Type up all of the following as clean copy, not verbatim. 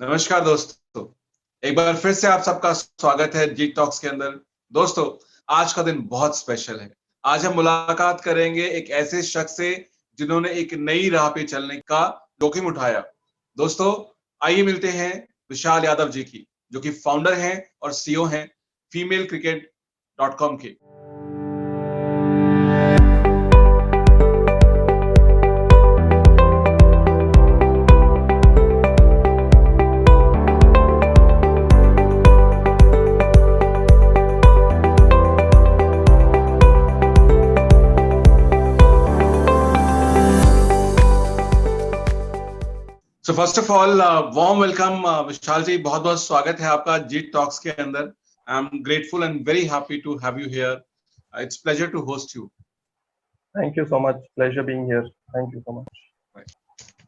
नमस्कार दोस्तों। एक बार फिर से आप सबका स्वागत है जी टॉक्स के अंदर। दोस्तों, आज का दिन बहुत स्पेशल है। आज हम मुलाकात करेंगे एक ऐसे शख्स से जिन्होंने एक नई राह पे चलने का जोखिम उठाया। दोस्तों, आइए मिलते हैं विशाल यादव जी की, जो कि फाउंडर हैं और सीईओ हैं फीमेल क्रिकेट .com के। So first of all warm welcome Vishal ji, बहुत बहुत स्वागत है आपका जी टॉक्स के अंदर। I am grateful and very happy to have you here. It's pleasure to host you. Thank you so much. Pleasure being here. Thank you so much.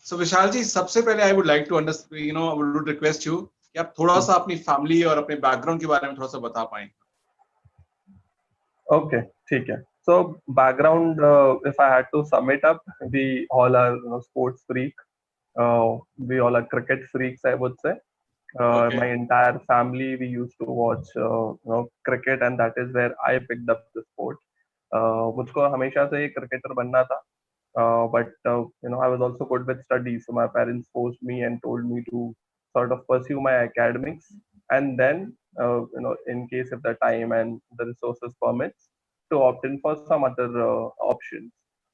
So Vishal ji, सबसे पहले I would like to understand, I would request you कि आप थोड़ा सा अपनी family और अपने background के बारे में थोड़ा सा बता पाएं। Okay, ठीक है. So background, if I had to sum it up, we all are sports freak. We all are cricket freaks, I would say. Okay. My entire family, we used to watch cricket, and that is where I picked up the sport. मुझको हमेशा से cricketer बनना था. But I was also good with studies, so my parents forced me and told me to sort of pursue my academics, and then in case if the time and the resources permits, to opt in for some other options.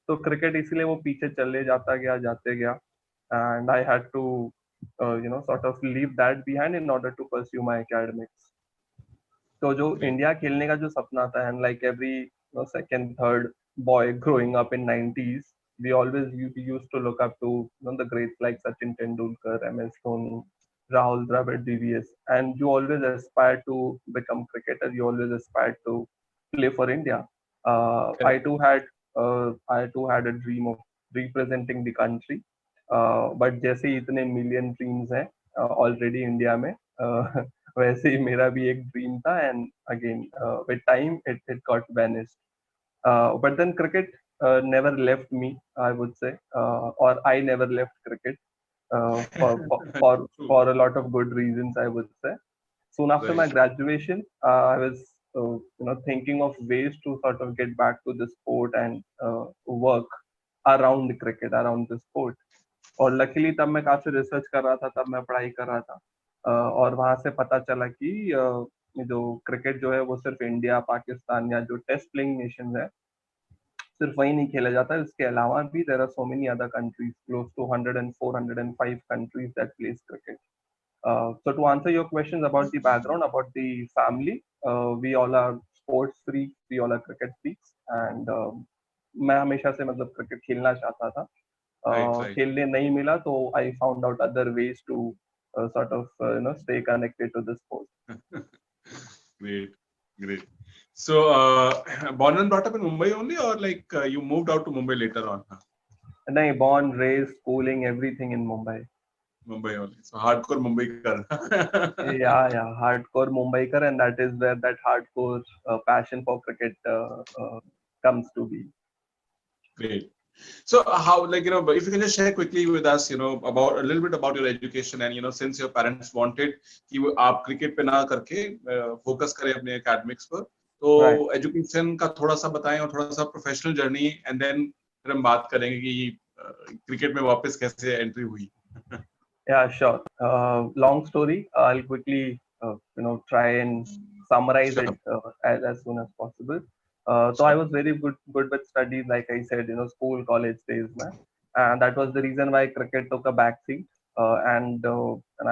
तो cricket इसलिए वो पीछे चले जाते गया, and I had to sort of leave that behind in order to pursue my academics. तो जो India खेलने का जो सपना था, and like every second third boy growing up in 90s, we always used to look up to the greats like Sachin Tendulkar, MS Dhoni, Rahul Dravid, DVS, and you always aspire to become cricketer. You always aspire to play for India. I too had a dream of representing the country. But जैसे इतने million dreams हैं already India में, वैसे ही मेरा भी एक dream था, and again with time it got vanished. But then cricket never left me, I would say, or I never left cricket, for, for for for a lot of good reasons, I would say. Soon after my right. graduation, I was thinking of ways to sort of get back to the sport and work around cricket, around the sport. और luckily तब मैं काफी research कर रहा था, तब मैं पढ़ाई कर रहा था, और वहां से पता चला कि जो क्रिकेट जो है वो सिर्फ इंडिया, पाकिस्तान या जो टेस्ट प्लेइंग नेशन है, सिर्फ वही नहीं खेला जाता है. इसके अलावा भी there are so many other countries, close to 104 105 countries that plays cricket. So to answer your questions about the background, about the family, we all are sports freaks, we all are cricket freaks, and मैं हमेशा से मतलब cricket खेलना चाहता था. Right right. खेलने नहीं मिला, तो I found out other ways to sort of stay connected to the sport. Great, great. So, born and brought up in Mumbai only, or like you moved out to Mumbai later on? नहीं, born, raised, schooling, everything in Mumbai. Mumbai only. So hardcore Mumbai kar. Yeah, hardcore Mumbaikar, and that is where that hardcore passion for cricket comes to be. Great. So how, like, if you can just share quickly with us, about a little bit about your education, and since your parents wanted कि वो आप cricket पे ना करके focus करें अपने academics पर, तो Right. एजुकेशन का थोड़ा सा बताएं और थोड़ा सा प्रोफेशनल जर्नी, एंड देन फिर हम बात करेंगे कि क्रिकेट में वापस कैसे एंट्री हुई। Yeah, sure. Long story. I'll quickly, try and summarize it Sure. as soon as possible. So I Sure. was very good with studies, like I said, school, college days, man. And that was the reason why cricket took a backseat, and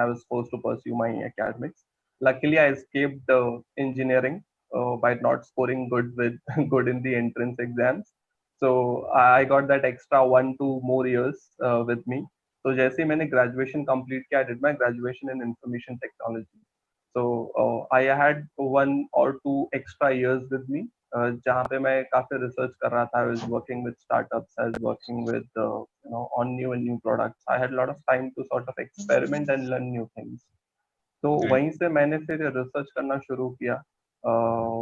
I was forced to pursue my academics. Luckily, I escaped engineering by not scoring good with good in the entrance exams. So I got that extra 1 2 more years with me. तो जैसे ही मैंने graduation complete किया, I did my graduation in information technology. So I had 1 or 2 extra years with me, जहाँ पे मैं काफी research कर रहा था. I was working with startups, I was working with on new and new products. I had lot of time to sort of experiment and learn new things. तो Great. वहीं से मैंने फिर रिसर्च करना शुरू किया.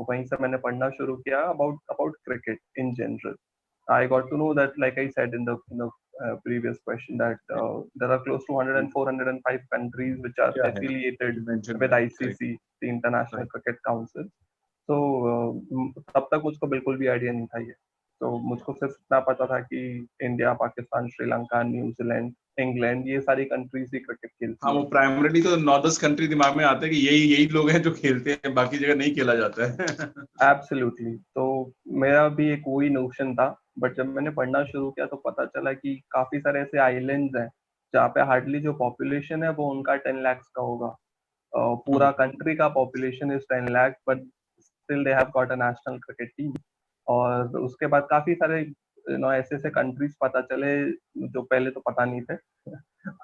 वहीं से मैंने पढ़ना शुरू किया about cricket in general. I got to know that, like I said in the previous question that there are close to 104, 105 countries which are Yeah, affiliated you mentioned with that. Correct. ICC, the International Right. Cricket Council. तो तब तक मुझको बिल्कुल भी idea नहीं था ये. तो मुझको सिर्फ इतना पता था कि India, Pakistan, Sri Lanka, New Zealand, England, ये सारी कंट्रीज ही क्रिकेट खेलती हाँ, हैं. वो प्राइमरीली तो 9-10 कंट्री दिमाग में आते हैं कि यही यही लोग हैं जो खेलते हैं, बाकी जगह नहीं खेला जाता है. एब्सोल्युटली. तो मेरा भी एक वही नोशन था, बट जब मैंने पढ़ना शुरू किया तो पता चला कि काफी सारे ऐसे आइलैंड्स हैं जहाँ पे हार्डली जो पॉपुलेशन है वो उनका 10 लाख का होगा. पूरा कंट्री का population is 10 lakh, but still they have got a national cricket team. और उसके बाद काफी सारे ऐसे ऐसे कंट्रीज पता चले जो पहले तो पता नहीं थे.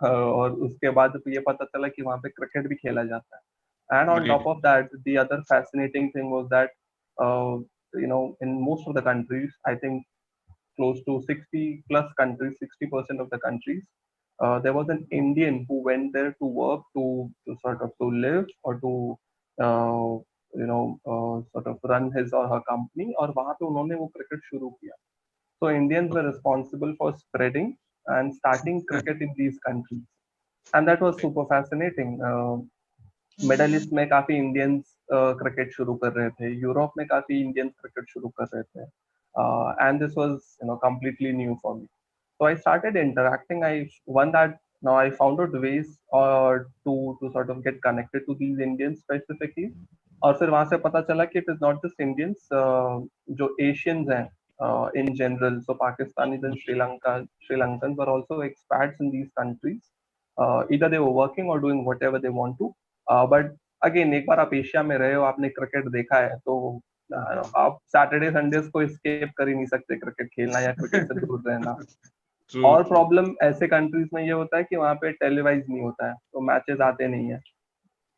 और उसके बाद ये पता चला कि वहाँ पे क्रिकेट भी खेला जाता है. And on top Right. of that, the other fascinating thing was that, in most of the countries, I think close to 60 plus countries, 60% of the countries, there was an Indian who went there to work, to sort of to live, or to, sort of run his or her company. और वहाँ पे उन्होंने वो cricket शुरू किया. So Indians were responsible for spreading and starting cricket in these countries, and that was super fascinating. Middle east में काफी Indians cricket शुरू कर रहे थे, यूरोप में काफी इंडियंस क्रिकेट शुरू कर रहे थे, and this was completely new for me. So I started interacting. Now I found out ways to sort of get connected to these Indians specifically. और फिर वहां से पता चला कि it is not just Indians, जो Asians हैं in general, so Pakistanis and Sri Lankans were also expats in these countries. Either they were working or doing whatever they want to. But again एक बार आप Asia में रहे हो, आपने cricket देखा है, तो आप सैटरडे संडेज को स्केप कर ही नहीं सकते क्रिकेट खेलना या क्रिकेट से दूर रहना. True, और true. प्रॉब्लम ऐसे कंट्रीज में ये होता है कि वहाँ पे टेलीवाइज नहीं होता है, तो मैचेस आते नहीं है.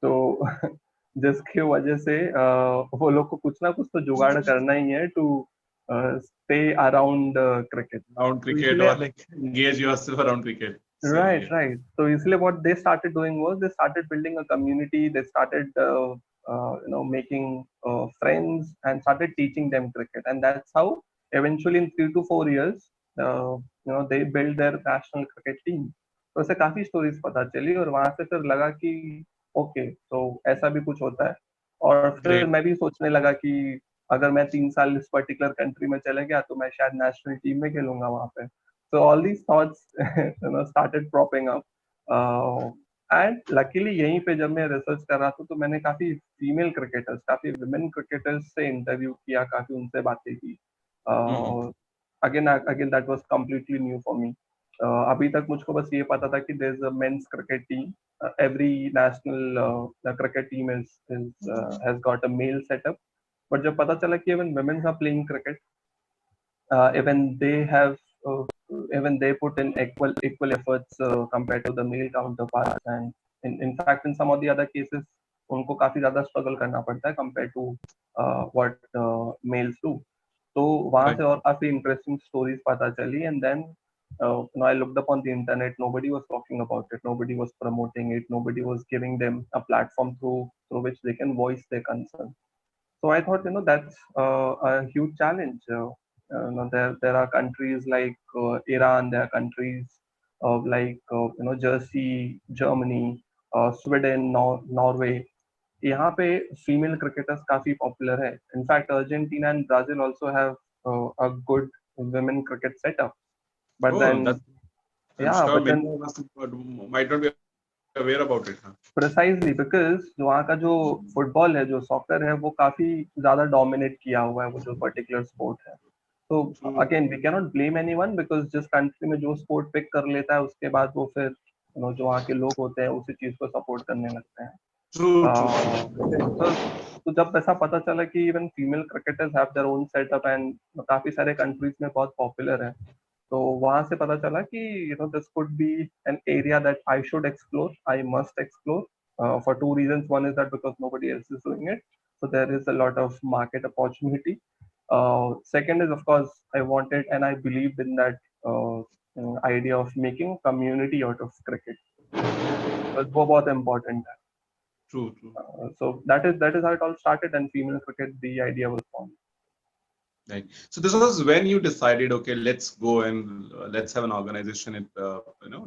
तो जिसकी वजह से वो लोग को कुछ ना कुछ तो जुगाड़ करना ही है to stay around cricket. Around तो cricket, इसलिए or like engage yourself around cricket. Same Right, here. right. So usually what they started doing was they started building a community. They started, making friends and started teaching them cricket. And that's how eventually in 3 to 4 years, they built their national cricket team. तो ऐसे काफी stories पता चली और वहां से फिर लगा कि ओके, तो ऐसा भी कुछ होता है. और फिर Great. मैं भी सोचने लगा कि अगर मैं 3 साल इस पर्टिकुलर कंट्री में चले गया तो मैं शायद नेशनल टीम में खेलूंगा वहां पे. So all these thoughts, started propping up. And luckily यहीं पे जब मैं रिसर्च कर रहा था तो मैंने काफी फीमेल क्रिकेटर्स, काफी विमेन क्रिकेटर्स से इंटरव्यू किया, काफी उनसे बातें की. Again that was completely new for me. अभी तक मुझको बस ये पता था कि there is a men's cricket team. Every national cricket team is has got a male setup. But जब पता चला कि even women are playing cricket, even they have even they put in equal efforts compared to the male counterparts, and in fact in some of the other cases उनको काफी ज्यादा struggle करना पड़ता है compared to what males do. तो वहां Correct. से और काफी इंटरेस्टिंग स्टोरीज पता चली. And then I looked up on the internet. Nobody was talking about it. Nobody was promoting it. Nobody was giving them a platform through which they can voice their concern. So I thought, that's a huge challenge. There are countries like Iran. There are countries like Jersey, Germany, Sweden, Norway. यहाँ पे female cricketers काफी popular है. In fact Argentina and Brazil also have a good women cricket setup. But Oh, then, that's. I'm yeah, sure but many then of us might not be aware about it. Huh? precisely because वहाँ का जो football है, जो soccer है, वो काफी ज्यादा dominate किया हुआ है, वो जो पर्टिकुलर स्पोर्ट है. तो True. Again we can not blame anyone, because जिस कंट्री में जो स्पोर्ट पिक कर लेता है उसके बाद वो फिर जो वहाँ के लोग होते हैं उसी चीज को सपोर्ट करने लगते हैं. True. True. तो जब ऐसा पता चला कि even female cricketers have their own setup and काफी सारे कंट्रीज में बहुत पॉपुलर है, तो वहां से पता चला कि this could be an area that I should explore, I must explore, for two reasons. One is that because nobody else is doing it, so there is a lot of market opportunity. Second is, of course, I wanted and I believed in that idea of making community out of cricket. बस वो बहुत important है. True. True. So that is how it all started, and female cricket, the idea was formed. Right. So this was when you decided, okay, let's go and let's have an organization.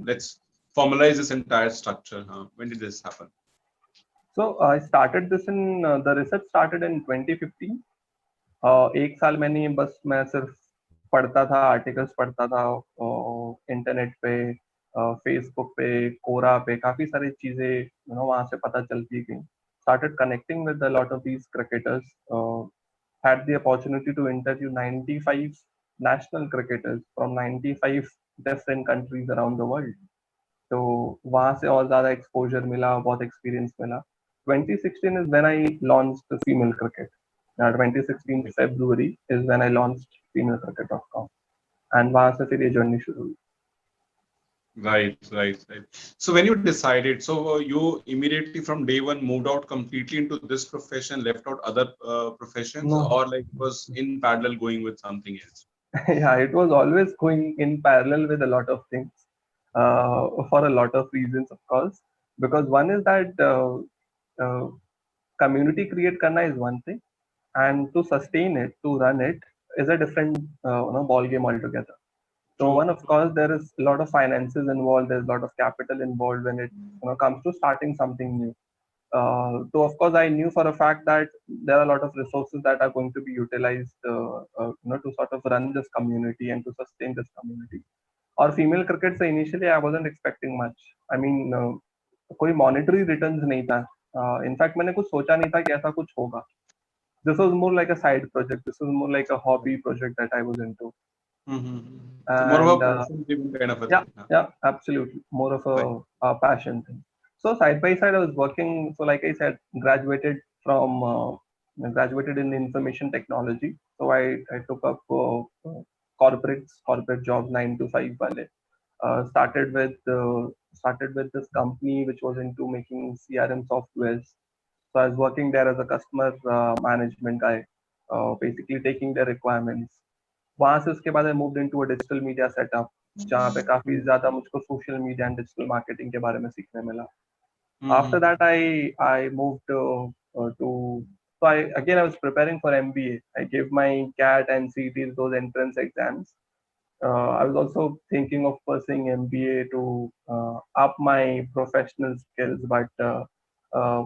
Let's formalize this entire structure. Huh? When did this happen? So I started this in the research started in 2015. एक साल मैंने बस मैं सिर्फ पढ़ता था, articles पढ़ता था इंटरनेट पे, फेसबुक पे, कोरा पे, काफी सारी चीजें वहां से पता चलती गई. Started connecting with a lot of these cricketers. Had the opportunity to interview 95 national cricketers from 95 different countries around the world. तो वहां से और ज्यादा एक्सपोजर मिला, बहुत एक्सपीरियंस मिला. 2016 is when I launched the female cricket. 2016 February is when I launched femalecricket.com, and वहां से फिर ये जर्नी शुरू हुई. Right, right, right. So when you decided, so you immediately from day one moved out completely into this profession, left out other professions, No. or like it was in parallel going with something else? Yeah, it was always going in parallel with a lot of things, for a lot of reasons, of course. Because one is that uh, community create karna is one thing, and to sustain it, to run it, is a different ball game altogether. So True. one, of course, there is a lot of finances involved. There's a lot of capital involved when it comes to starting something new. So of course, I knew for a fact that there are a lot of resources that are going to be utilized, to sort of run this community and to sustain this community. Or female cricket, so initially I wasn't expecting much. I mean, कोई monetary returns नहीं था. In fact, मैंने कुछ सोचा नहीं था कि ऐसा कुछ होगा. This was more like a side project. This was more like a hobby project that I was into. Mm-hmm. So more of And a passion-driven kind of a yeah, thing. Huh? yeah, absolutely. More of Right. a passion thing. So side by side, I was working. So like I said, from graduated in information technology. So I took up corporate jobs 9 to 5 wale. Started with this company which was into making CRM softwares. So I was working there as a customer management guy, basically taking their requirements. वहां से उसके बाद I moved into a digital media setup, जहाँ पे काफी ज्यादा मुझको social media and digital marketing के बारे में सीखने मिला. After Mm-hmm. that, I moved to so I again I was preparing for MBA. I gave my CAT and CET, those entrance exams. I was also thinking of pursuing MBA to up my professional skills, but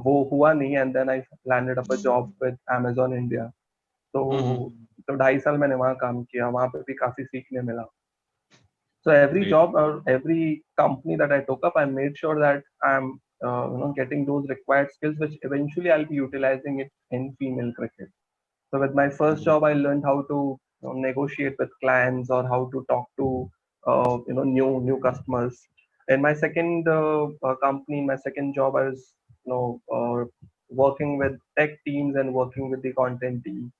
वो हुआ नहीं, and then I landed up a job with Amazon India. तो Mm-hmm. 2.5 साल मैंने वहाँ काम किया, वहाँ पे भी काफी सीखने मिला. So every Great. job or every company that I took up, I made sure that I'm getting those required skills, which eventually I'll be utilizing it in female cricket. So with my first job, I learned how to negotiate with clients or how to talk to new customers. In my second company, in my second job, I was working with tech teams and working with the content team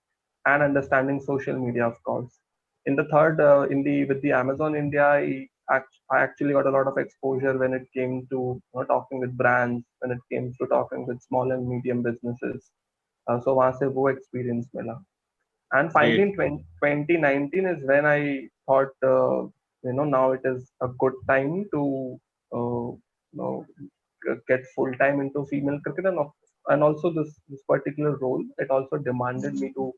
and understanding social media, of course. In the third, in the with the Amazon India, I actually got a lot of exposure when it came to talking with brands, when it came to talking with small and medium businesses. So वहाँ से वो experience मिला. And finally, Great. in 2019 is when I thought, now it is a good time to get full time into female cricket, and also this particular role, it also demanded me to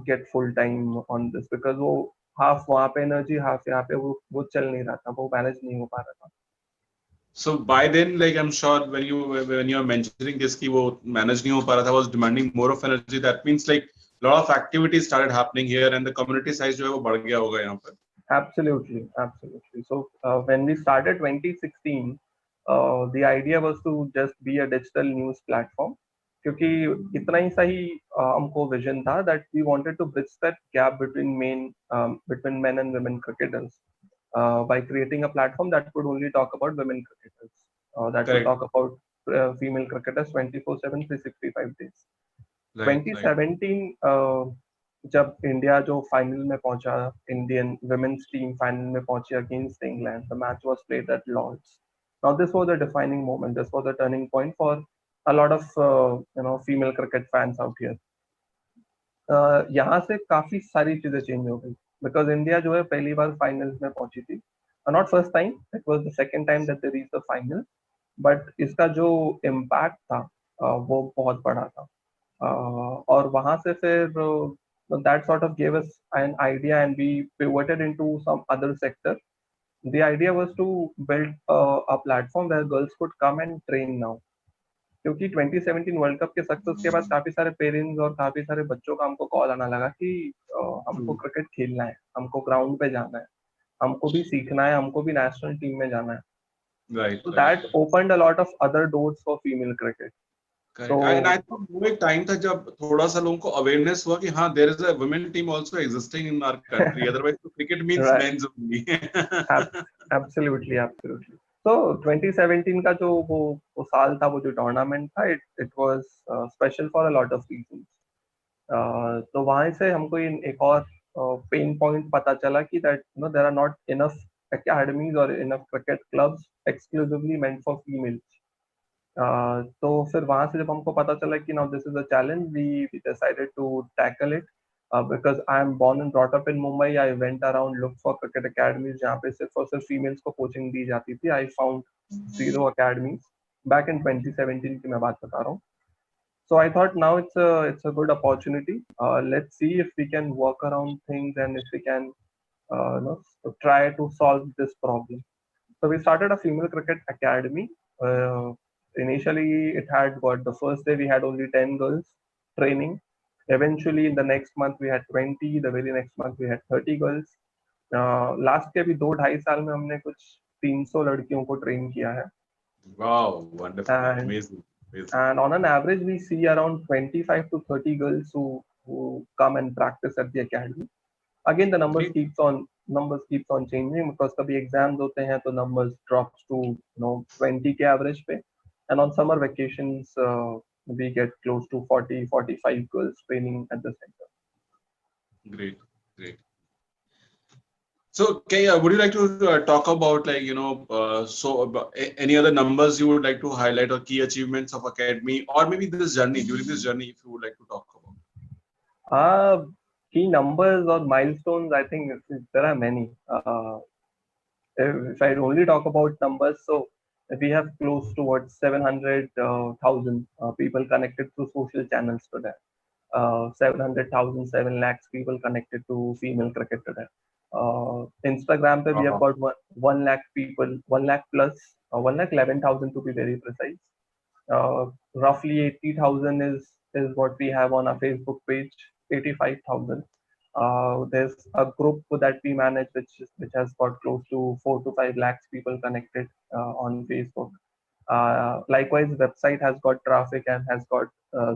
get full time on this, because वो half वहाँ पे energy, half यहाँ पे वो चल नहीं रहा था, वो manage नहीं हो पा रहा था. So by then, like I'm sure when you are mentioning this कि वो manage नहीं हो पा रहा था, was demanding more of energy. That means like a lot of activities started happening here, and the community size जो है वो बढ़ गया होगा यहाँ पर. Absolutely, absolutely. So when we started 2016, the idea was to just be a digital news platform. क्योंकि इतना ही सही हमको vision था that we wanted to bridge that gap between men and women cricketers, by creating a platform that would only talk about women cricketers, that would Correct. talk about female cricketers 24/7, 365 days. Right. Right. 2017, जब India जो final में पहुंचा, Indian women's team final में पहुंची against England, the match was played at Lord's. Now this was a defining moment, this was a turning point for a lot of female cricket fans out here. यहाँ से काफी सारी चीजें change हो गई, because India जो है पहली बार फाइनल्स में पहुंची थी. Not first time, it was the second time that they reached the final. But इसका जो इम्पैक्ट था वो बहुत बड़ा था. और वहां से फिर So that sort of gave us an idea, and we pivoted into some other sector. The idea was to build a platform where girls could come and train now. क्योंकि 2017 वर्ल्ड कप के success के बाद काफी सारे parents और काफी सारे बच्चों का हमको कॉल आना लगा कि हमको True. क्रिकेट खेलना है, हमको ग्राउंड पे जाना है, हमको भी सीखना है, हमको भी नेशनल टीम में जाना है. Right, So right. that opened a lot of other doors for female cricket. Correct. And So I thought वो एक टाइम था जब थोड़ा सा लोगों को अवेयरनेस हुआ कि हाँ there is a women team also existing in our country, otherwise तो cricket means right, men's only. absolutely, absolutely. So 2017 का जो वो साल था, वो जो टूर्नामेंट था, it was special for a lot of reasons. तो वहां से हमको एक और पेन पॉइंट पता चला कि that there are not enough academies or enough cricket clubs exclusively meant for females. तो फिर वहां से जब हमको पता चला कि now this is a challenge, we decided to tackle it. Because I am born and brought up in Mumbai, I went around look for cricket academies जहाँ पे सिर्फ और सिर्फ फीमेल्स को कोचिंग दी जाती थी. I found zero academies back in 2017 की मैं बात बता रहा हूँ. So I thought now it's a good opportunity. Let's see if we can work around things and if we can try to solve this problem. So we started a female cricket academy. Uh, Initially, it had got the first day we had only 10 girls training. Eventually, in the next month we had 20. The very next month we had 30 girls. Last के भी 2-2.5 साल में हमने कुछ 300 लड़कियों को train किया है. Wow, wonderful, And amazing, amazing. and on an average we see around 25 to 30 girls who come and practice at the academy. Again, the Great. numbers keeps on changing because कभी exams होते हैं तो numbers drops to 20 के average पे, and on summer vacations we get close to 40-45 girls training at the center. Great, great. So, would you like to talk about any other numbers you would like to highlight or key achievements of Academy, or maybe this journey, during this journey, if you would like to talk about? Key numbers or milestones, I think there are many. If I only talk about numbers, so we have close to what 700,000 people connected through social channels today. 700,000, 7 lakhs people connected to female cricket today. Instagram pe we have got 1 lakh people, 1 lakh plus, 1 lakh 11,000 to be very precise. Roughly 80,000 is what we have on our Facebook page, 85,000. There's a group that we manage which has got close to 4 to 5 lakhs people connected on Facebook. Likewise, website has got traffic and has got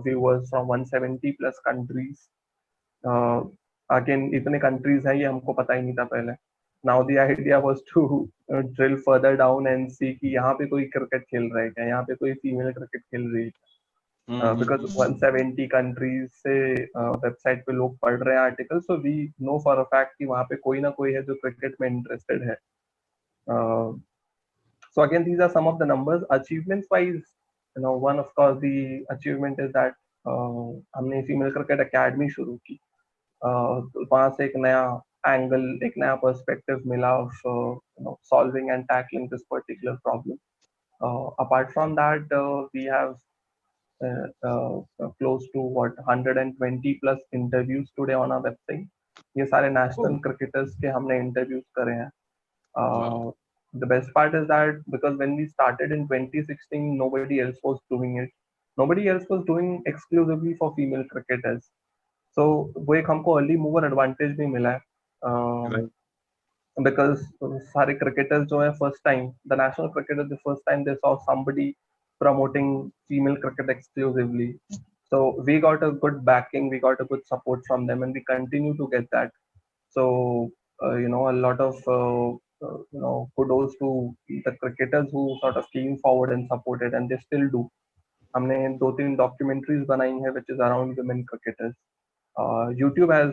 viewers from 170 plus countries. Again, इतने countries हैं ये हमको पता ही नहीं था पहले. Now the idea was to drill further down and see कि यहाँ पे कोई क्रिकेट खेल रहा है क्या, यहाँ पे कोई फीमेल क्रिकेट खेल रही है. Because 170 countries से वेबसाइट पे लोग पढ़ रहे हैं article, so we know for a fact कि वहाँ पे कोई ना कोई है जो क्रिकेट में इंटरेस्टेड है. So again, these are some of the numbers. Achievements wise, one of course the achievement is that हमने फीमेल क्रिकेट एकेडमी शुरू की. तो वहाँ से एक नया एंगल, एक नया पर्सपेक्टिव मिला of solving and tackling this particular problem. Apart from that, we have close to what 120 plus interviews today on our website. ये सारे national cricketers के हमने interviews करे हैं. Wow. The best part is that because when we started in 2016, nobody else was doing it. Nobody else was doing exclusively for female cricketers. So वो एक हमको early mover advantage भी मिला है. Right. Because सारे cricketers जो है first time, the national cricketers the first time they saw somebody promoting female cricket exclusively. So we got a good backing, we got a good support from them, and we continue to get that. So a lot of kudos to the cricketers who sort of came forward and supported, and they still do. हमने 2-3 documentaries बनाई हैं which is around women cricketers. YouTube पे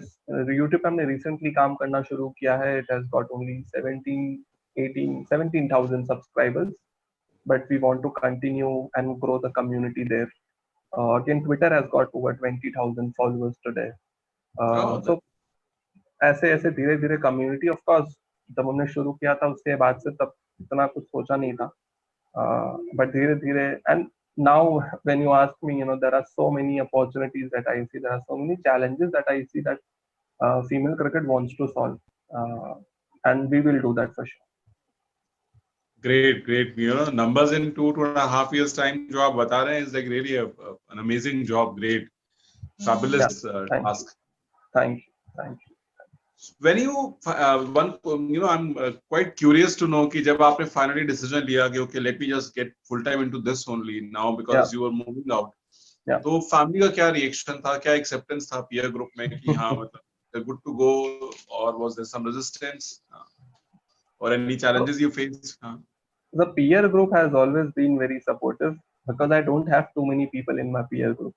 हमने recently काम करना शुरू किया है. It has got only 17,000 subscribers, but we want to continue and grow the community there. Again, Twitter has got over 20,000 followers today. So ऐसे ऐसे धीरे धीरे कम्युनिटी, ऑफ कोर्स जब हमने शुरू किया था उसके बाद से तब इतना कुछ सोचा नहीं था, बट धीरे धीरे, and now when you ask me, there are so many opportunities that I see, there are so many challenges that I see that female cricket wants to solve, uh, and we will do that for sure. Great, great. Numbers in 2.5 years time जो आप बता रहे हैं is like really an amazing job. Great, Yeah, fabulous thank you, task. thank you, thank you. When you I'm quite curious to know कि जब आपने finally decision लिया कि okay, let me just get full time into this only now Yeah, because you were moving out. yeah. तो family का क्या reaction था, क्या acceptance था peer group में कि हाँ मतलब they're good to go, or was there some resistance or any So challenges you faced? the peer group has always been very supportive because I don't have too many people in my peer group.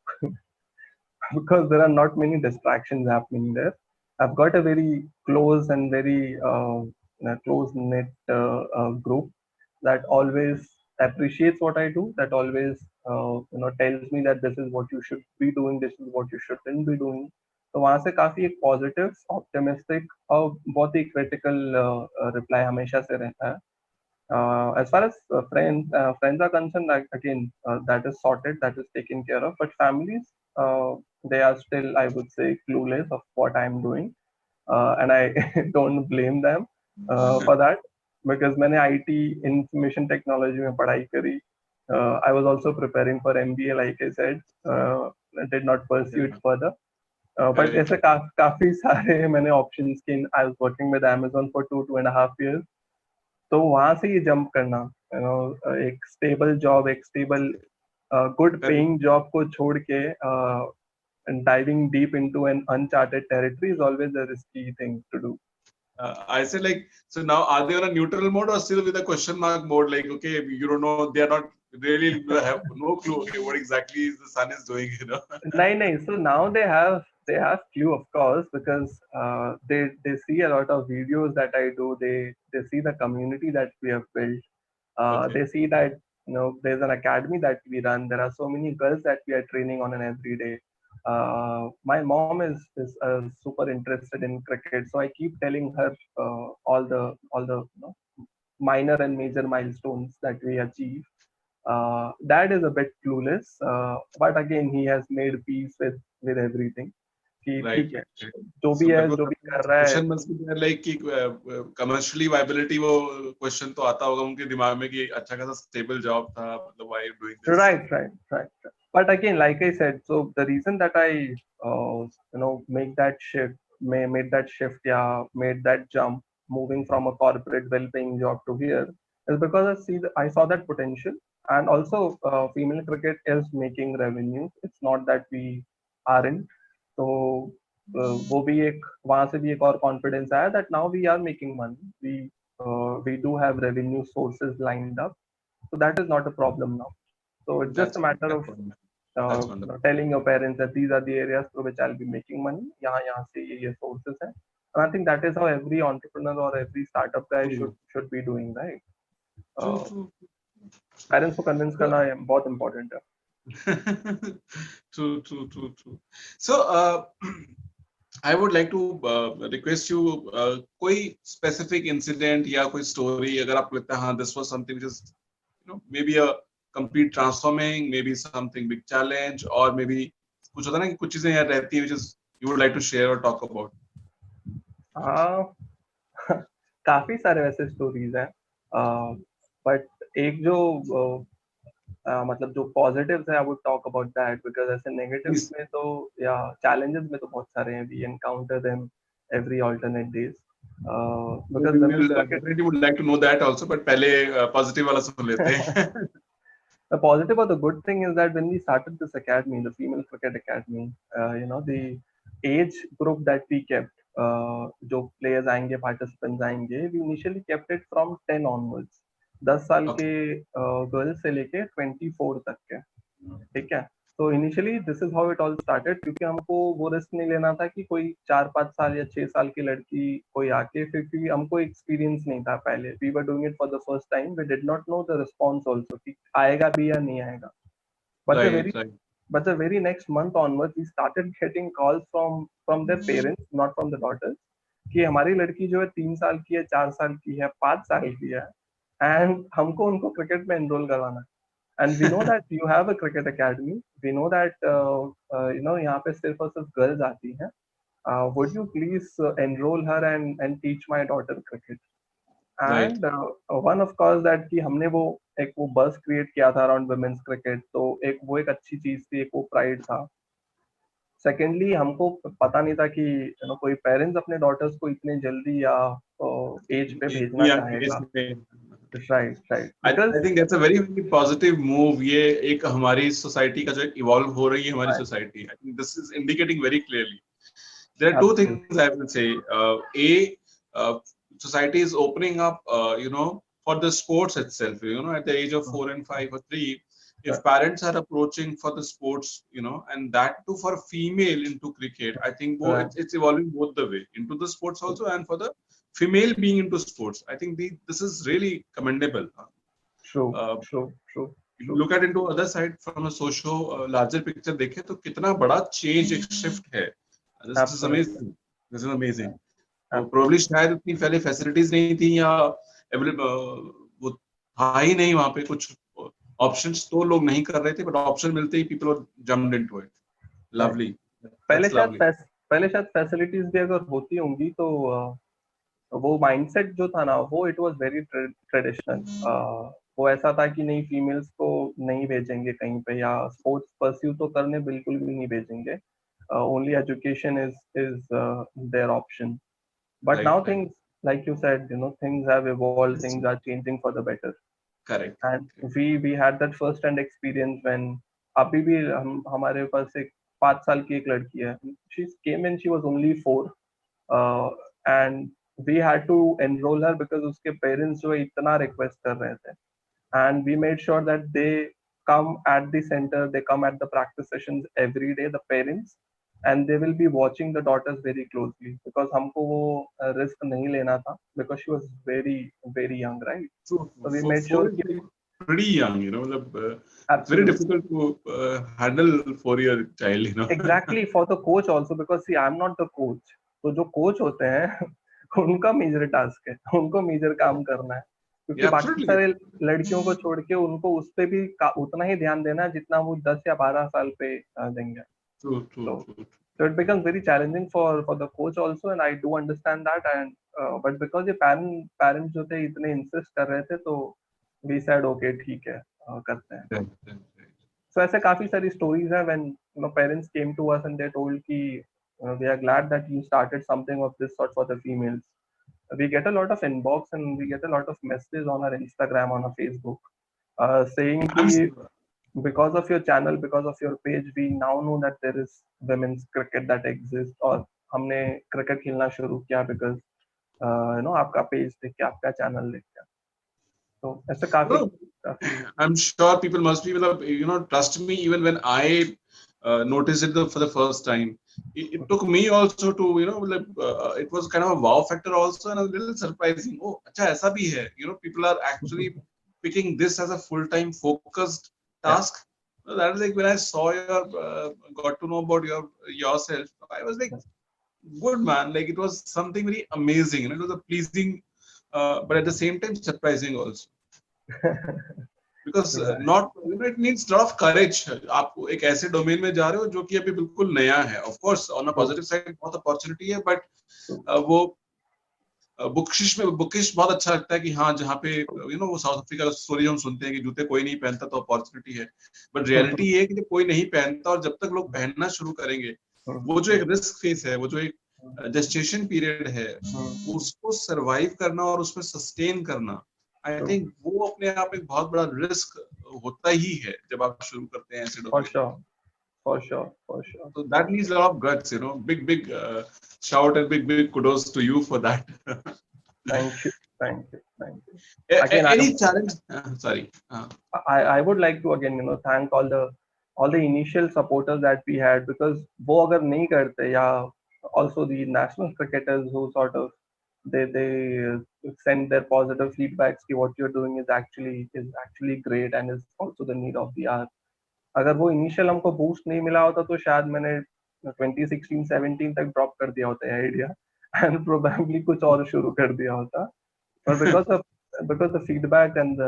Because there are not many distractions happening there. I've got a very close and very close knit group that always appreciates what I do, that always tells me that this is what you should be doing, this is what you shouldn't be doing. तो वहाँ से काफी एक positive, optimistic और बहुत ही critical reply हमेशा से रहता है. As far as friends are concerned, like, again, that is sorted, that is taken care of. But families, they are still, I would say, clueless of what I'm doing, and I don't blame them for that, because मैंने IT information technology में पढ़ाई करी. I was also preparing for MBA, like I said. I did not pursue it further. But Correct. ऐसे काफी सारे मैंने options किन. I was working with Amazon for 2.5 years. तो वहां से ये जंप करना, एक स्टेबल जॉब, एक stable good Correct. Paying job को छोड़ के and diving deep into an uncharted territory is always a risky thing to do. I said like, so now are they on a neutral mode or still with a question mark mode? Like, okay, you don't know, they are not really have no clue. Okay, what exactly is the sun is doing? Nahin. So now they have clue, of course, because they see a lot of videos that I do. They see the community that we have built. Okay. They see that there's an academy that we run. There are so many girls that we are training on an every day. My mom is super interested in cricket, so I keep telling her all the minor and major milestones that we achieve. Dad is a bit clueless, but again he has made peace with everything. कि Right, ठीक है, right. जो भी So है but जो भी कर रहा है. question must be there like कि commercially viability वो question तो आता होगा उनके दिमाग में कि अच्छा खासा stable job था, मतलब why are you doing this? Right. But again, like I said, so the reason that I, make that shift, made that shift, yeah, made that jump, moving from a corporate, well-paying job to here, is because I saw that potential, and also female cricket is making revenue. It's not that we aren't. So वो भी एक वहां से भी एक और confidence आया that now we are making money. We do have revenue sources lined up, so that is not a problem now. So it's just a That's matter of wonderful. That's wonderful. telling your parents that these are the areas through which I'll be making money. यहाँ से ये sources हैं. And I think that is how every entrepreneur or every startup guy True. should be doing, right? True. Parents को convince करना बहुत important है. True. So I would like to request you कोई specific incident या कोई story अगर आपको लगता है हाँ this was something which is maybe a complete transforming, maybe something big challenge, or maybe कुछ होता है ना कि कुछ चीजें यार रहती हैं which is you would like to share or talk about. काफी सारे वैसे स्टोरीज हैं, बट एक जो मतलब जो पॉजिटिव्स है, I would talk about that, because ऐसे नेगेटिव्स में तो या चैलेंजेस में तो बहुत सारे हैं. We encounter them every alternate days, We because will women's cricket. definitely would like to know that also, but पहले positive वाला सुन लेते हैं. The positive or the good thing is that when we started this academy, the female cricket academy, the age group that we kept, जो players आएंगे, participants आएंगे, we initially kept it from 10 onwards. 10 साल के girls से लेके 24 तक के, ठीक है. तो initially this is how it all started, क्योंकि हमको वो रिस्क नहीं लेना था कि कोई 4-5 साल या 6 साल की लड़की कोई आके, क्योंकि हमको एक्सपीरियंस नहीं था पहले. We were doing it for the first time. We did not know the response also कि आएगा भी या नहीं आएगा. But Right. the very next month onwards we started getting calls from their parents, not from the daughters, कि हमारी लड़की जो है 3 साल की है, 4 साल की है, 5 साल की है, एंड हमको उनको क्रिकेट में एनरोल करवाना है. And we know that you have a cricket academy. We know that यहाँ पे सिर्फ और सिर्फ girls आती हैं. Would you please enroll her and teach my daughter cricket? Right. And one of course that कि हमने वो एक वो buzz create किया था around women's cricket, तो एक अच्छी चीज थी, एक वो pride था. सेकेंडली हमको पता नहीं था कि कोई पेरेंट्स अपने डॉटर्स को इतने जल्दी या एज पे भेजना Young age चाहेगा. में right right I because think that's a very very positive move. ये एक हमारी सोसाइटी का जो इवॉल्व हो रही है हमारी society. I think this is indicating very clearly. There are two things I will say. Society is opening up, for the sports itself. At the age of 4 and 5 or 3, if parents are approaching for the sports, and that too for female into cricket, I think it's evolving both the way into the sports also, and for the female being into sports. I think this is really commendable. True. Look at into other side from a socio larger picture. देखें तो कितना बड़ा change एक shift है. This is amazing. This is amazing. Probably शायद उतनी पहले facilities नहीं थी या वो था ही नहीं वहाँ पे कुछ options तो लोग नहीं कर रहे थे, but option मिलते ही people jumped into it. Lovely. पहले शायद facilities भी अगर होती होंगी तो वो माइंडसेट जो था ना वो इट वाज वेरी ट्रेडिशनल. वो ऐसा था कि नहीं फीमेल्स को नहीं भेजेंगे कहीं पे या स्पोर्ट्स परस्यू तो करने बिल्कुल भी नहीं भेजेंगे. Only education is there option. But now things like you said, things have evolved, things are changing for the better. Correct. And we had that first hand experience when अभी भी हमारे पास एक 5 साल की एक लड़की है. She came in, she was only 4, and we had to enroll her because उसके parents जो इतना request कर रहे थे. And we made sure that they come at the center, they come at the practice sessions every day, the parents, and they will be watching the daughters very closely because हमको वो risk नहीं लेना था because she was very very young, right? So we made sure pretty young, it's very difficult to handle 4-year child, Exactly, for the coach also, because see I'm not the coach. तो जो coach होते हैं उनका major task है, उनको major काम करना है क्योंकि बाकी सारे लड़कियों को छोड़ के उनको उस पे भी उतना ही ध्यान देना है जितना वो 10 या 12 साल पे देंगे. True. So it becomes very challenging for the coach also, and I do understand that. And but because ये parents जो थे इतने insist कर रहे थे तो we said okay ठीक है करते हैं. So ऐसे काफी सारी stories हैं when parents came to us and they told कि we are glad that you started something of this sort for the females. We get a lot of inbox and we get a lot of messages on our Instagram, on our Facebook, saying कि because of your channel, because of your page, we now know that there is women's cricket that exists. और हमने cricket खेलना शुरू किया because आपका page देख के, आपका channel देख के. So ऐसे काफी. I'm sure people must be, trust me, even when I noticed it for the first time, it took me also to, it was kind of a wow factor also and a little surprising. Oh, acha, aisa bhi hai. People are actually picking this as a full-time focused task. Yeah. That was like when I saw got to know about yourself, I was like, good man, like it was something very amazing. It was a pleasing, but at the same time surprising also. Because it needs a lot of courage. आप एक ऐसे domain में जा रहे हो जो कि अभी बिल्कुल नया है. Of course, on a positive side बहुत अपॉर्चुनिटी है, but वो बुकिश बहुत अच्छा लगता है कि हाँ जहाँ पे वो साउथ अफ्रीका का स्टोरी हम सुनते हैं कि जूते कोई नहीं पहनता तो अपॉर्चुनिटी है. बट रियलिटी ये है कि जब कोई नहीं पहनता और जब तक लोग पहनना शुरू करेंगे, वो जो एक रिस्क फेस है, वो जो एक जेस्टेशन पीरियड है, उसको सरवाइव करना और उसमें सस्टेन करना, आई थिंक वो अपने आप एक बहुत बड़ा रिस्क होता ही है जब आप शुरू करते हैं ऐसे domain. For sure. So that needs a lot of guts, big shout and big kudos to you for that. Thank you. Again, any challenge? Sorry. I would like to again, thank all the initial supporters that we had, because वो अगर नहीं करते या also the national cricketers who sort of they send their positive feedbacks कि what you're doing is actually great and is also the need of the hour. अगर वो initial हमको boost नहीं मिला होता तो शायद मैंने 2016-17 तक ड्रॉप कर दिया होता है आइडिया एंड प्रोबेबली कुछ और शुरू कर दिया होता. But because the feedback and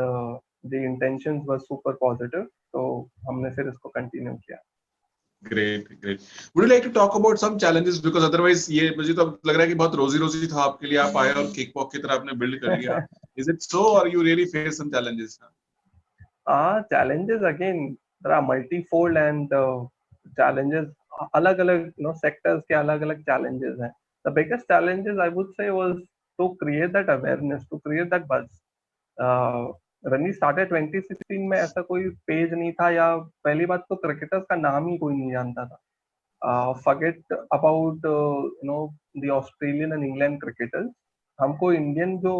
the intentions were super positive, तो हमने फिर इसको continue किया. Great, great. Would you like to talk about some challenges because otherwise ये मुझे तो अब लग रहा है कि बहुत रोजी था आपके लिए, आप आए और केक पॉक की तरह आपने बिल्ड कर लिया. Is it so or you really face some challenges? Challenges again, there are multifold and challenges. अलग-अलग sectors के अलग-अलग challenges हैं. The biggest challenges I would say was to create that awareness, to create that buzz. When we started 2016 में ऐसा कोई page नहीं था, या पहली बात तो क्रिकेटर्स का नाम ही कोई नहीं जानता था. Forget about the Australian and England cricketers. हमको इंडियन जो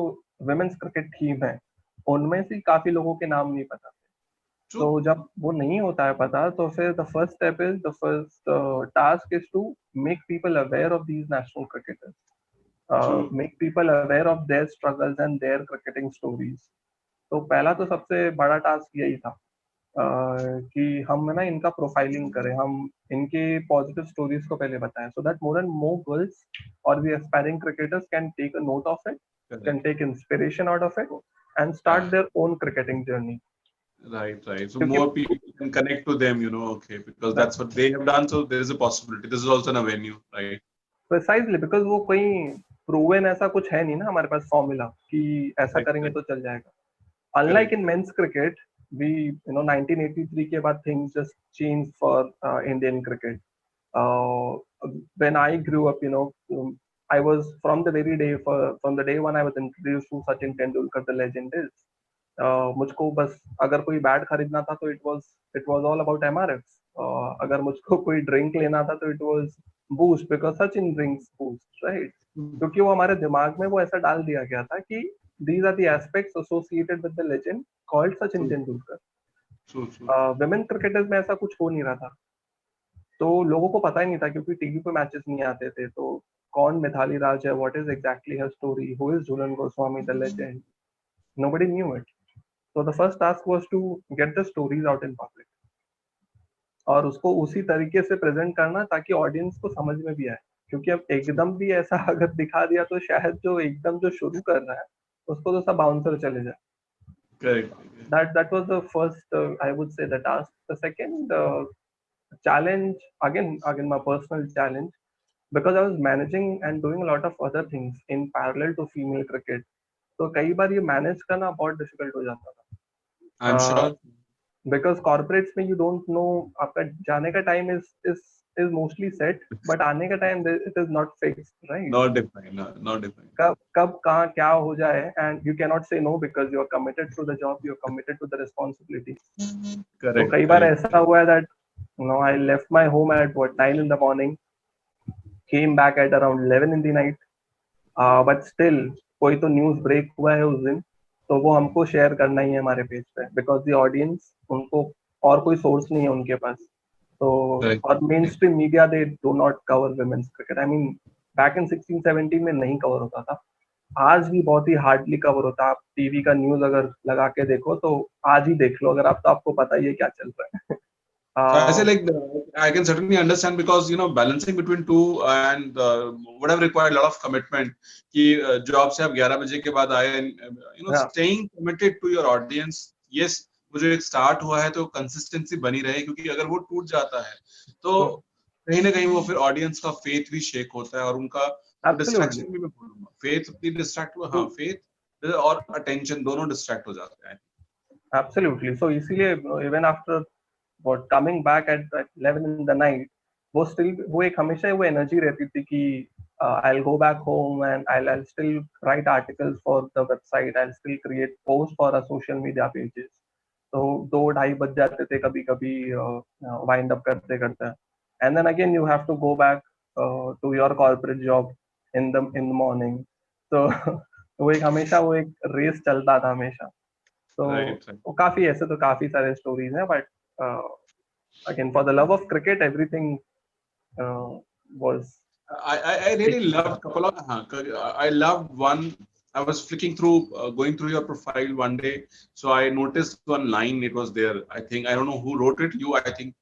women's cricket team है उनमें से काफी लोगों के नाम नहीं पता. तो जब वो नहीं होता है पता, तो फिर the first task is to make people aware of these national cricketers, make people aware of their struggles and their cricketing stories. तो पहला तो सबसे बड़ा टास्क यही था कि हम ना इनका प्रोफाइलिंग करें, हम इनके पॉजिटिव स्टोरीज को पहले बताएं, so that more and more girls or the aspiring cricketers can take a note of it, can take inspiration out of it and start their own cricketing journey. Right. So more people can connect to them, okay, because that's what they have done. So there is a possibility. This is also an avenue, right? Precisely, because वो कोई proven ऐसा कुछ है नहीं ना हमारे पास formula कि ऐसा करेंगे तो चल जाएगा. Unlike in men's cricket, 1983 के बाद things just changed for Indian cricket. When I grew up, I was from the day one I was introduced to Sachin Tendulkar, the legend is. मुझको बस अगर कोई बैट खरीदना था तो it was all about MRFs. अगर मुझको कोई ड्रिंक लेना था तो it was Boost, because Sachin drinks Boost, right? क्योंकि वो हमारे दिमाग में वो ऐसा डाल दिया गया था कि these are the aspects associated with the legend called Sachin Tendulkar. Women cricketers में ऐसा कुछ हो नहीं रहा था, तो लोगों को पता ही नहीं था क्योंकि टीवी पे मैचेस नहीं आते थे. तो कौन मिथाली राज है, what is exactly her story, who is Jhulan Goswami, the legend? Nobody knew it. So the first task was to get the stories out in public और उसको उसी तरीके से प्रेजेंट करना ताकि ऑडियंस को समझ में भी आए, क्योंकि अब एकदम भी ऐसा अगर दिखा दिया तो शायद जो एकदम जो शुरू कर रहा है उसको तो सब बाउंसर चले जाए. Correct. That was the first I would say the task. The second challenge, again my personal challenge, because I was managing and doing a lot of other things in parallel to female cricket. तो कई बार ये manage करना बहुत difficult हो जाता था. I'm sure. Because corporates में you don't know, आपका जाने का time is mostly set, but आने का time it is not fixed, right? Not defined. कब कहाँ क्या हो जाए, and you cannot say no because you are committed to the job, you are committed to the responsibility. Correct. तो कई बार ऐसा हुआ है that I left my home at 9 in the morning, came back at around 11 in the night, but still कोई तो news break हुआ है उस दिन, तो वो हमको शेयर करना ही है हमारे पेज पे, बिकॉज द ऑडियंस, उनको और कोई सोर्स नहीं है उनके पास. तो और mainstream media they do not cover women's cricket. I mean back in 16-17 में नहीं कवर होता था, आज भी बहुत ही हार्डली कवर होता है. आप टीवी का न्यूज अगर लगा के देखो तो आज ही देख लो अगर आप, तो आपको पता ही है क्या चल रहा है. So I say I can certainly understand because balancing between two and would have required a lot of commitment. कि जॉब से आप 11 बजे के बाद आए, staying committed to your audience. Yes, वो जो एक स्टार्ट हुआ है तो कंसिस्टेंसी बनी रहे, क्योंकि अगर वो टूट जाता है तो कहीं ना कहीं वो फिर ऑडियंस का फेथ भी शेक होता है और उनका डिस्ट्रैक्शन भी मैं बोलूंगा. फेथ भी डिस्ट्रैक्ट हुआ, हाँ, फेथ और अटेंशन दोनों डिस्ट्रैक्ट हो जाते हैं. Absolutely. So इसीलिए even after coming back at 11 in the night, वो एक हमेशा वो एनर्जी रहती थी कि I'll go back home and I'll still write articles for the website, I'll still create posts for our social media pages. तो 2-2:30 बज जाते थे कभी कभी wind up करते करते, and then again you have to go back to your corporate job in the morning. So वो एक हमेशा वो एक रेस चलता था हमेशा. तो वो काफी ऐसे तो काफी सारे स्टोरीज हैं, but again for the love of cricket everything was. I really loved couple of I loved one. I was flicking through going through your profile one day, so I noticed one line. It was there, I think, I don't know who wrote it. You, I think,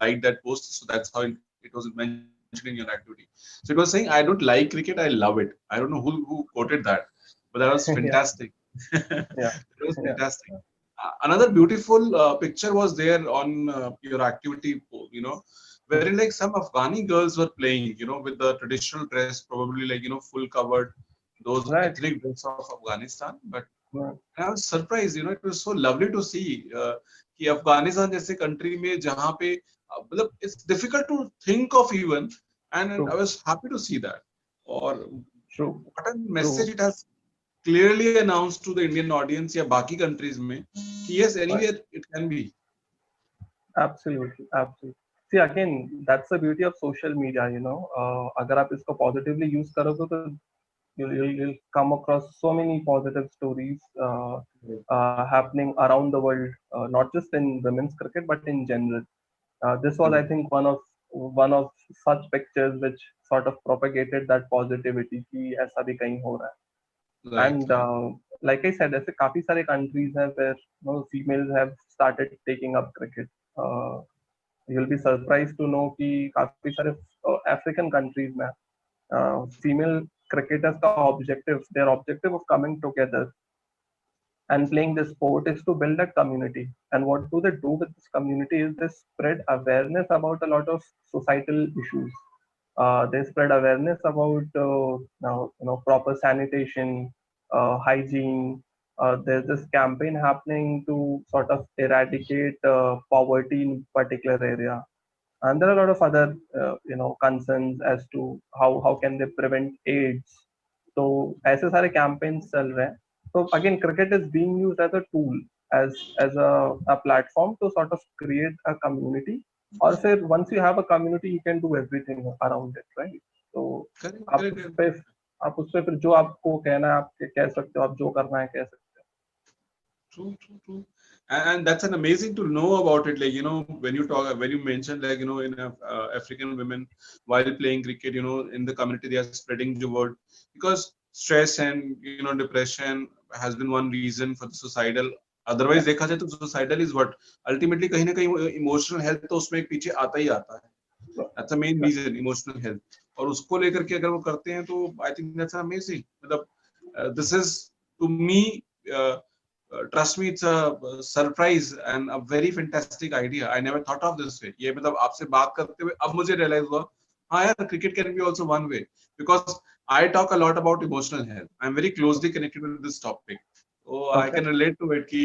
liked that post, so that's how it was mentioned in your activity. So it was saying, I don't like cricket, I love it. I don't know who quoted that, but that was fantastic. Yeah. It was fantastic. Another beautiful picture was there on your activity, wherein like some Afghani girls were playing, with the traditional dress, probably like, full covered, those Right. ethnic dress of Afghanistan. But Right. I was surprised, it was so lovely to see कि अफगानिस्तान जैसे country में जहाँ पे मतलब it's difficult to think of even, and I True. was happy to see that. और True. what a message True. it has clearly announced to the Indian audience या बाकी countries में कि yes, Right. anywhere it can be. Absolutely. Absolutely. See, again, that's the beauty of social media, you know. अगर आप इसको positively use करोगे तो you'll come across so many positive stories happening around the world, not just in women's cricket but in general. This was, I think, one of such pictures which sort of propagated that positivity कि ऐसा भी कहीं हो रहा है. Right, And right. like I said, ऐसे काफी सारे countries हैं where females have started taking up cricket. Uh, you'll be surprised to know कि काफी सारे African countries में female cricketers का their objective of coming together and playing this sport is to build a community. And what do they do with this community is they spread awareness about a lot of societal issues. They spread awareness about proper sanitation, hygiene. There's this campaign happening to sort of eradicate poverty in particular area, and there are a lot of other concerns as to how can they prevent AIDS. So ऐसे सारे campaigns चल रहे हैं. So again, cricket is being used as a tool, as a platform to sort of create a community. और फिर once you have a community, you can do everything around it, right? So Correct, आप correct. उस पे आप उस पे फिर जो आपको कहना है आप कह सकते हो, आप जो करना है कह सकते True, true, true. And that's an amazing to know about it. Like, when you talk, when you mentioned, like, in African women while playing cricket, in the community, they are spreading the word because stress and, depression has been one reason for the suicidal. हो. Otherwise, देखा जाए तो suicidal is what? Ultimately, कहीं ना कहीं emotional health तो उसमें एक पीछे आता ही आता है. That's the main Yeah. reason, emotional health. और उसको लेकर के अगर वो करते हैं तो I think that's amazing. मतलब this is to me. Trust me, it's a surprise and a very fantastic idea. I never thought of this way. ये मतलब आपसे बात करते हुए अब मुझे realize हुआ, हाँ यार, cricket can be also one way because I talk a lot about emotional health. I'm very closely connected with this topic, so I Okay. can relate to it. कि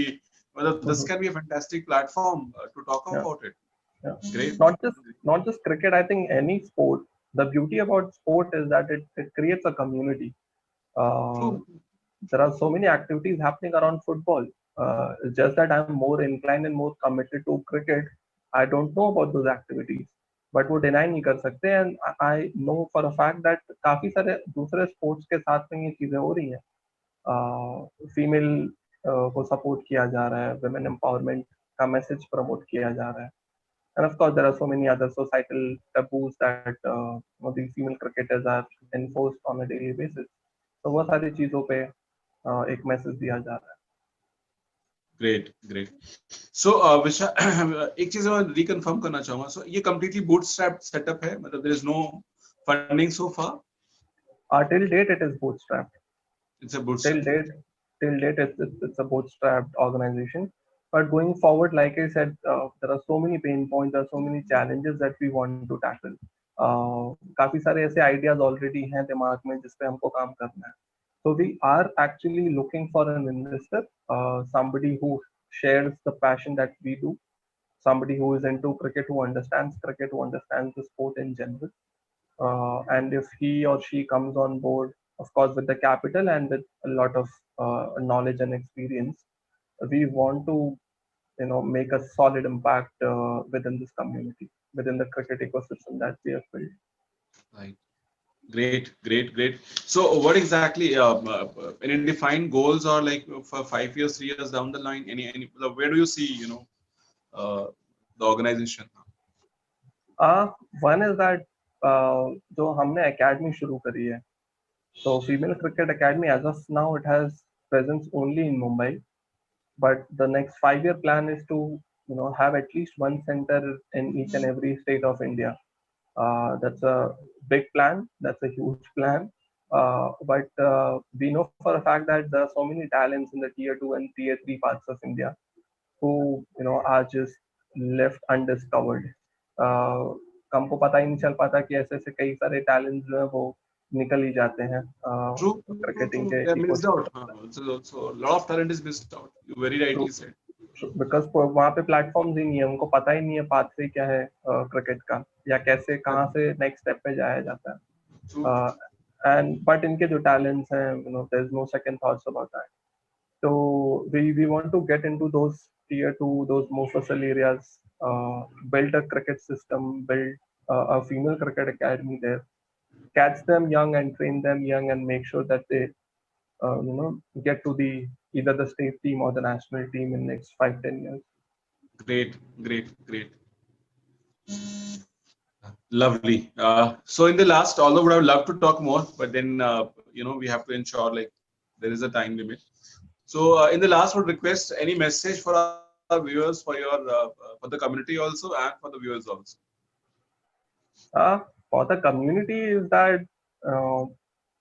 मतलब this Mhm. can be a fantastic platform to talk Yeah. about it. Yeah. Great. Not just cricket. I think any sport. The beauty about sport is that it creates a community. Uh, True. there are so many activities happening around football. It's just that I'm more inclined and more committed to cricket. I don't know about those activities, but वो deny नहीं कर सकते. And I know for a fact that काफी सारे दूसरे sports के साथ में ये चीजें हो रही हैं. फीमेल को सपोर्ट किया जा रहा है, women empowerment का मैसेज प्रमोट किया जा रहा है. And of course, there are so many other societal taboos that these female cricketers are enforced on a daily basis. तो वो सारी चीजों पे एक मैसेज दिया जा रहा है. Great, great. So, विशा एक चीज मैं reconfirm करना चाहूंगा. So, ये completely bootstrap setup है. मतलब there is no funding so far. Till date, it is bootstrapped. It's a Till bootstrap. date, till date, it's a bootstrapped organization. But going forward, like I said, there are so many pain points, there are so many challenges that we want to tackle. काफी सारे ऐसे ideas already हैं दिमाग में जिस पे हमको काम करना है. So we are actually looking for an investor, somebody who shares the passion that we do, somebody who is into cricket, who understands the sport in general. And if he or she comes on board, of course, with the capital and with a lot of knowledge and experience, we want to, make a solid impact within this community, within the cricket ecosystem that we have built. Right. Great, great, great. So, what exactly any defined goals or like for 5 years, 3 years down the line? Any where do you see uh, the organization? One is that जो हमने academy शुरू करी है, so female cricket academy as of now it has presence only in Mumbai, but the next 5 year plan is to have at least one center in each and every state of India. That's a big plan, that's a huge plan, but we know for a fact that there are so many talents in the tier 2 and tier 3 parts of India. who are just left undiscovered. हमको पता ही नहीं चल पाता कि ऐसे ऐसे कई सारे टैलेंट्स जो है वो निकल ही जाते हैं True, क्रिकेटिंग true. के They are missed out. Ecosystem So a lot of talent is missed out. You very से। rightly said. बिकॉज वहाँ पे प्लेटफॉर्म्स ही नहीं है, उनको पता ही नहीं है पाथवे क्या है क्रिकेट का, या कैसे कहाँ से नेक्स्ट स्टेप पे जाया जाता True. है। एंड बट इनके जो टैलेंट्स हैं, there is no second thoughts about that. So we want to get into those tier two, those Mofussil areas, build a cricket system, build a female cricket academy there, catch them young and train them young, and make sure that they, get to the either the state team or the national team in next 5-10 years. Great, great, great. Lovely. So in the last, although would have loved to talk more, but then we have to ensure like there is a time limit. So in the last, would request any message for our viewers, for your for the community also, and for the viewers also. For the community is that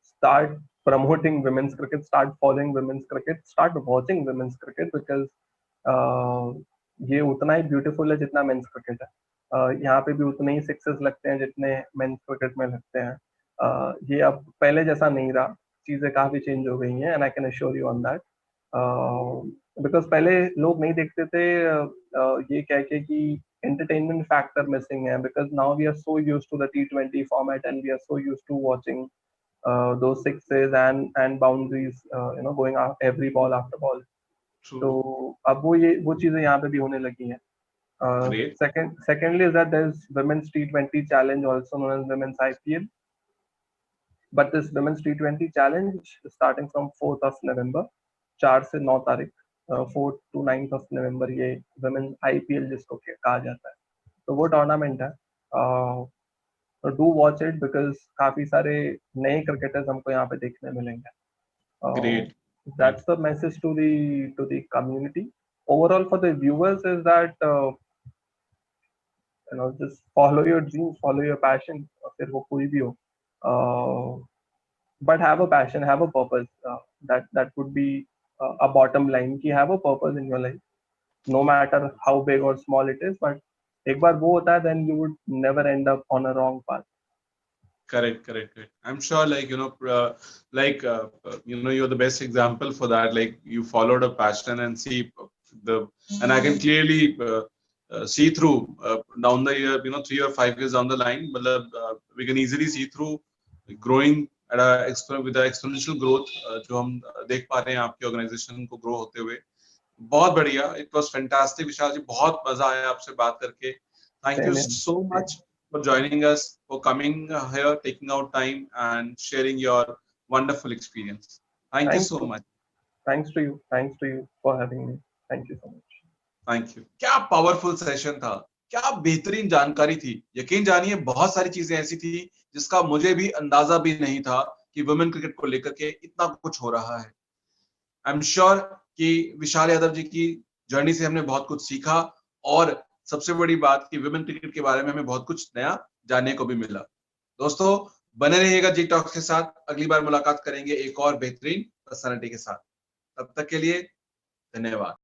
start promoting women's cricket, start following women's cricket, start watching women's cricket, because ये उतना ही beautiful है जितना men's cricket है। यहाँ पे भी उतने ही sixes लगते हैं जितने मेंस क्रिकेट में लगते हैं। ये अब पहले जैसा नहीं रहा, चीजें काफी चेंज हो गई हैं, and I can assure you on that. Because पहले लोग नहीं देखते थे ये कह के कि entertainment factor missing है, because now we are so used to the T20 format, and we are so used to watching those sixes and boundaries, going out every ball after ball. True. तो अब वो चीजें यहाँ पे भी होने लगी हैं। Great. Secondly is that there's women's T20 challenge, also known as women's IPL. But this women's T20 challenge is starting from 4th of November, 4 से 9 तारीख, 4th to 9th of November, ये women's IPL जिसको कहा जाता है, तो वो tournament है। तो डू वॉच इट, बिकॉज काफी सारे नए क्रिकेटर्स हमको यहाँ पे देखने मिलेंगे। Great. That's the message to the community. Overall, for the viewers is that just follow your dreams, follow your passion, फिर वो कोई भी हो, but have a passion, have a purpose. That would be a bottom line, कि have a purpose in your life, no matter how big or small it is. But एक बार वो होता है, then you would never end up on a wrong path. Correct. I'm sure, like you're the best example for that. Like you followed a passion and and I can clearly see through down the year, 3 or 5 years down the line. But we can easily see through growing with the exponential growth जो हम देख पा रहे हैं आपकी organisation को grow होते हुए। बहुत बढ़िया, इट वाज फैंटास्टिक विशाल जी, बहुत मजा आया आपसे बात करके। Thank you so much for joining us, for coming here, taking out time and sharing your wonderful experience. Thank you so much. Thanks to you for having me. Thank you so much. Thank you. क्या powerful session था, क्या बेहतरीन जानकारी थी। यकीन जानिए बहुत सारी चीजें ऐसी थी जिसका मुझे भी अंदाजा भी नहीं था कि वुमेन क्रिकेट को लेकर के इतना कुछ हो रहा है। आई एम श्योर कि विशाल यादव जी की जर्नी से हमने बहुत कुछ सीखा, और सबसे बड़ी बात कि वुमेन क्रिकेट के बारे में हमें बहुत कुछ नया जानने को भी मिला। दोस्तों बने रहिएगा जी टॉक्स के साथ, अगली बार मुलाकात करेंगे एक और बेहतरीन पर्सनालिटी के साथ। तब तक के लिए धन्यवाद।